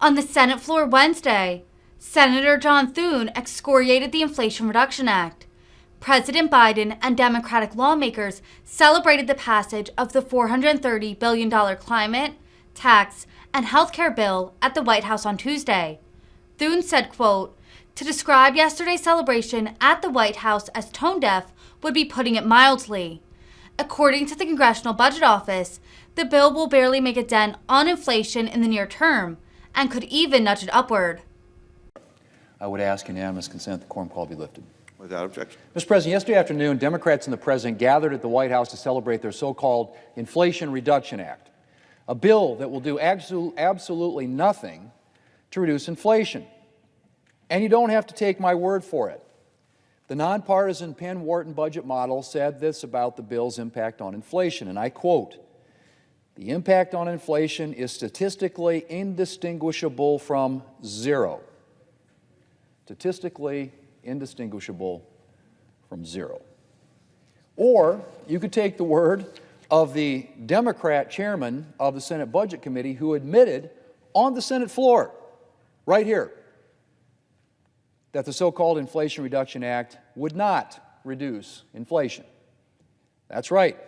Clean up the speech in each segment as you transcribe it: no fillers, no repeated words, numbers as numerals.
On the Senate floor Wednesday, Senator John Thune excoriated the Inflation Reduction Act. President Biden and Democratic lawmakers celebrated the passage of the $430 billion climate, tax, and health care bill at the White House on Tuesday. Thune said, quote, "To describe yesterday's celebration at the White House as tone-deaf would be putting it mildly." According to the Congressional Budget Office, the bill will barely make a dent on inflation in the near term and could even nudge it upward. I would ask unanimous consent the quorum call be lifted. Without objection. Mr. President, yesterday afternoon, Democrats and the President gathered at the White House to celebrate their so-called Inflation Reduction Act, a bill that will do absolutely nothing to reduce inflation. And you don't have to take my word for it. The nonpartisan Penn-Wharton budget model said this about the bill's impact on inflation, and I quote, "The impact on inflation is statistically indistinguishable from zero." Statistically indistinguishable from zero. Or you could take the word of the Democrat chairman of the Senate Budget Committee who admitted on the Senate floor, right here, that the so-called Inflation Reduction Act would not reduce inflation. That's right.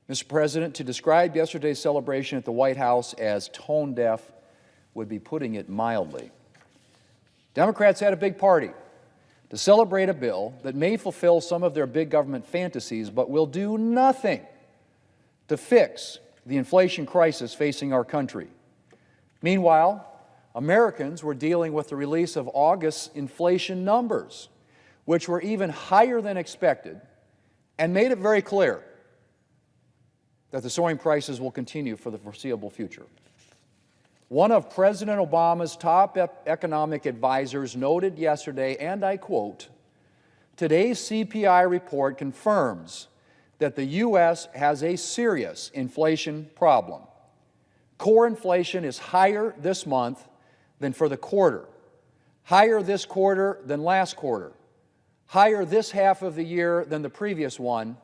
Mr. President, to describe yesterday's celebration at the White House as tone-deaf would be putting it mildly. Democrats had a big party to celebrate a bill that may fulfill some of their big government fantasies, but will do nothing to fix the inflation crisis facing our country. Meanwhile, Americans were dealing with the release of August's inflation numbers, which were even higher than expected, and made it very clear that the soaring prices will continue for the foreseeable future. One of President Obama's top economic advisors noted yesterday, and I quote, "Today's CPI report confirms that the U.S. has a serious inflation problem. Core inflation is higher this month than for the quarter, higher this quarter than last quarter, higher this half of the year than the previous one,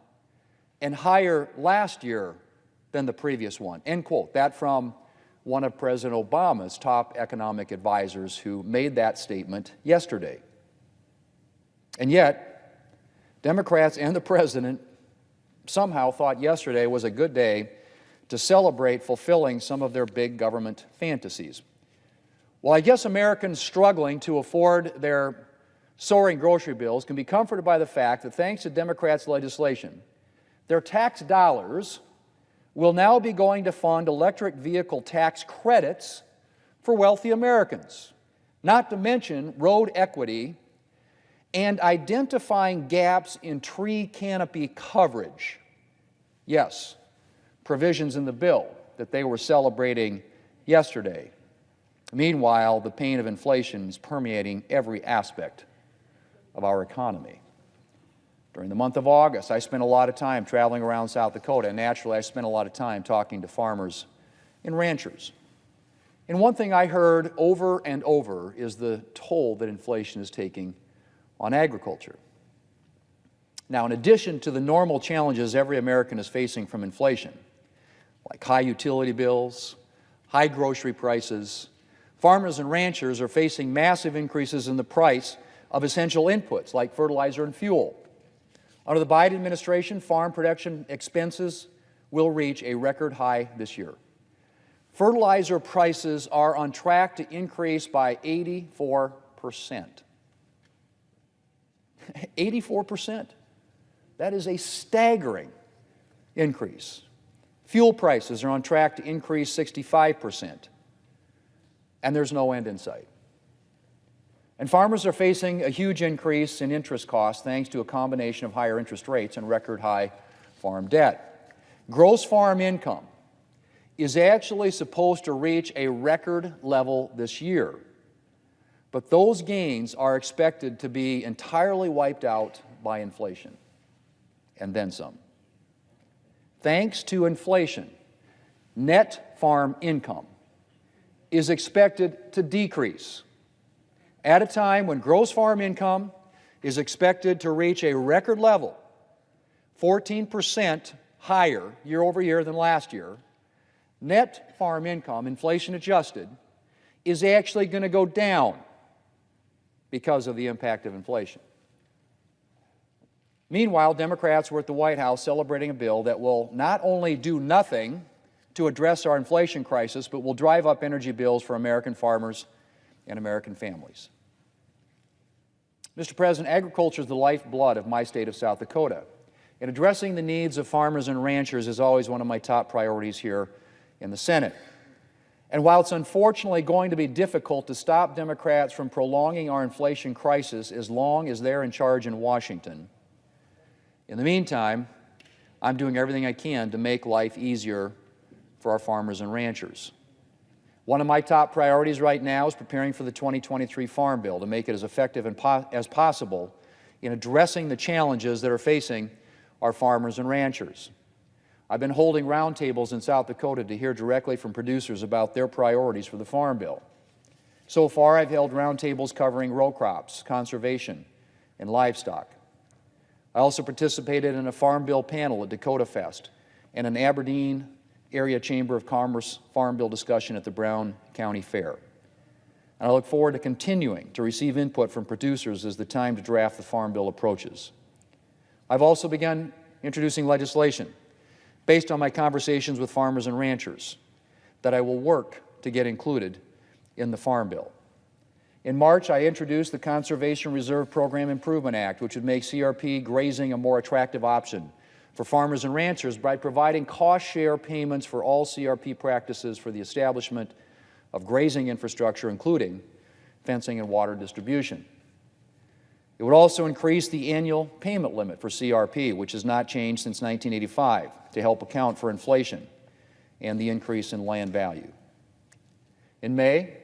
and higher last year than the previous one." End quote. That from one of President Obama's top economic advisors who made that statement yesterday. And yet, Democrats and the President somehow thought yesterday was a good day to celebrate fulfilling some of their big government fantasies. Well, I guess Americans struggling to afford their soaring grocery bills can be comforted by the fact that thanks to Democrats' legislation, their tax dollars will now be going to fund electric vehicle tax credits for wealthy Americans, not to mention road equity and identifying gaps in tree canopy coverage. Yes, provisions in the bill that they were celebrating yesterday. Meanwhile, the pain of inflation is permeating every aspect of our economy. During the month of August, I spent a lot of time traveling around South Dakota, and naturally I spent a lot of time talking to farmers and ranchers. And one thing I heard over and over is the toll that inflation is taking on agriculture. Now, in addition to the normal challenges every American is facing from inflation, like high utility bills, high grocery prices, farmers and ranchers are facing massive increases in the price of essential inputs like fertilizer and fuel. Under the Biden administration, farm production expenses will reach a record high this year. Fertilizer prices are on track to increase by 84%. 84%. That is a staggering increase. Fuel prices are on track to increase 65%. And there's no end in sight. And farmers are facing a huge increase in interest costs thanks to a combination of higher interest rates and record high farm debt. Gross farm income is actually supposed to reach a record level this year, but those gains are expected to be entirely wiped out by inflation, and then some. Thanks to inflation, net farm income is expected to decrease at a time when gross farm income is expected to reach a record level, 14% higher year over year than last year. Net farm income, inflation adjusted, is actually going to go down because of the impact of inflation. Meanwhile, Democrats were at the White House celebrating a bill that will not only do nothing to address our inflation crisis, but will drive up energy bills for American farmers and American families. Mr. President, agriculture is the lifeblood of my state of South Dakota, and addressing the needs of farmers and ranchers is always one of my top priorities here in the Senate. And while it's unfortunately going to be difficult to stop Democrats from prolonging our inflation crisis as long as they're in charge in Washington, in the meantime, I'm doing everything I can to make life easier for our farmers and ranchers. One of my top priorities right now is preparing for the 2023 Farm Bill to make it as effective as possible in addressing the challenges that are facing our farmers and ranchers. I've been holding roundtables in South Dakota to hear directly from producers about their priorities for the Farm Bill. So far, I've held roundtables covering row crops, conservation, and livestock. I also participated in a Farm Bill panel at Dakota Fest and an Aberdeen Area Chamber of Commerce Farm Bill discussion at the Brown County Fair. And I look forward to continuing to receive input from producers as the time to draft the Farm Bill approaches. I've also begun introducing legislation based on my conversations with farmers and ranchers that I will work to get included in the Farm Bill. In March, I introduced the Conservation Reserve Program Improvement Act, which would make CRP grazing a more attractive option for farmers and ranchers by providing cost-share payments for all CRP practices for the establishment of grazing infrastructure, including fencing and water distribution. It would also increase the annual payment limit for CRP, which has not changed since 1985, to help account for inflation and the increase in land value. In May,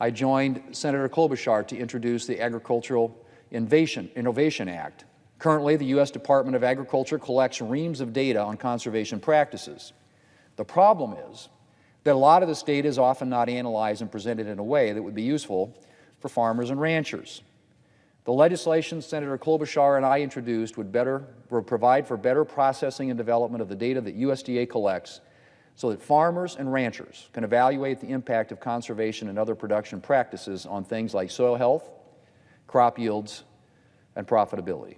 I joined Senator Klobuchar to introduce the Agricultural Innovation Act. Currently, the U.S. Department of Agriculture collects reams of data on conservation practices. The problem is that a lot of this data is often not analyzed and presented in a way that would be useful for farmers and ranchers. The legislation Senator Klobuchar and I introduced would provide for better processing and development of the data that USDA collects so that farmers and ranchers can evaluate the impact of conservation and other production practices on things like soil health, crop yields, and profitability.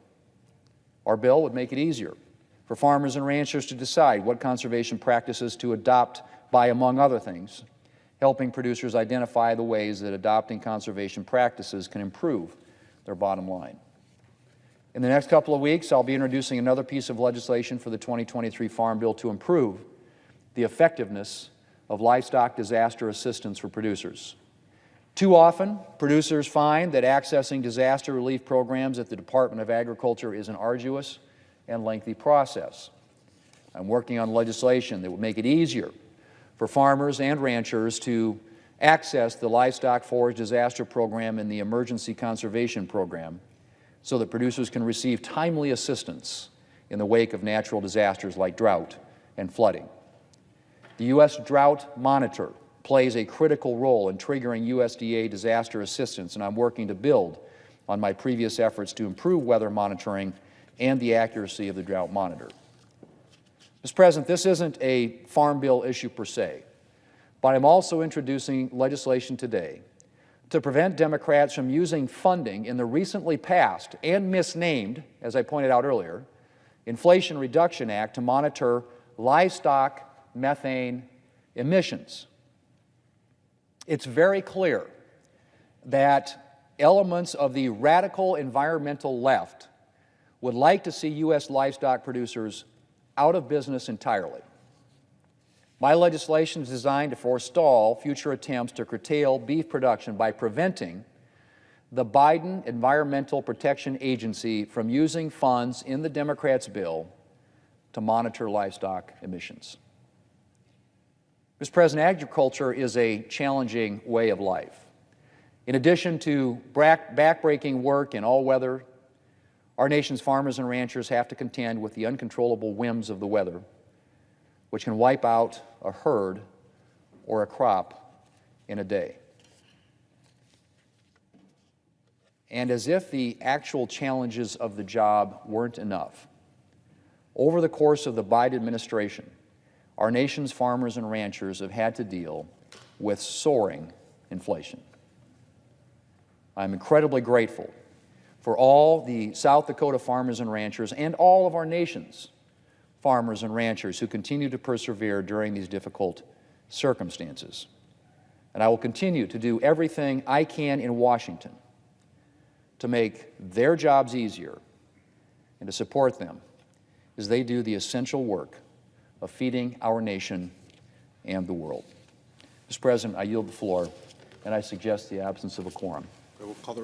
Our bill would make it easier for farmers and ranchers to decide what conservation practices to adopt by, among other things, helping producers identify the ways that adopting conservation practices can improve their bottom line. In the next couple of weeks, I'll be introducing another piece of legislation for the 2023 Farm Bill to improve the effectiveness of livestock disaster assistance for producers. Too often, producers find that accessing disaster relief programs at the Department of Agriculture is an arduous and lengthy process. I'm working on legislation that would make it easier for farmers and ranchers to access the Livestock Forage Disaster Program and the Emergency Conservation Program so that producers can receive timely assistance in the wake of natural disasters like drought and flooding. The U.S. Drought Monitor plays a critical role in triggering USDA disaster assistance, and I'm working to build on my previous efforts to improve weather monitoring and the accuracy of the Drought Monitor. Mr. President, this isn't a Farm Bill issue per se, but I'm also introducing legislation today to prevent Democrats from using funding in the recently passed and misnamed, as I pointed out earlier, Inflation Reduction Act to monitor livestock methane emissions. It's very clear that elements of the radical environmental left would like to see U.S. livestock producers out of business entirely. My legislation is designed to forestall future attempts to curtail beef production by preventing the Biden Environmental Protection Agency from using funds in the Democrats' bill to monitor livestock emissions. Mr. President, agriculture is a challenging way of life. In addition to backbreaking work in all weather, our nation's farmers and ranchers have to contend with the uncontrollable whims of the weather, which can wipe out a herd or a crop in a day. And as if the actual challenges of the job weren't enough, over the course of the Biden administration, our nation's farmers and ranchers have had to deal with soaring inflation. I'm incredibly grateful for all the South Dakota farmers and ranchers and all of our nation's farmers and ranchers who continue to persevere during these difficult circumstances. And I will continue to do everything I can in Washington to make their jobs easier and to support them as they do the essential work of feeding our nation and the world. Mr. President, I yield the floor, and I suggest the absence of a quorum. I will call the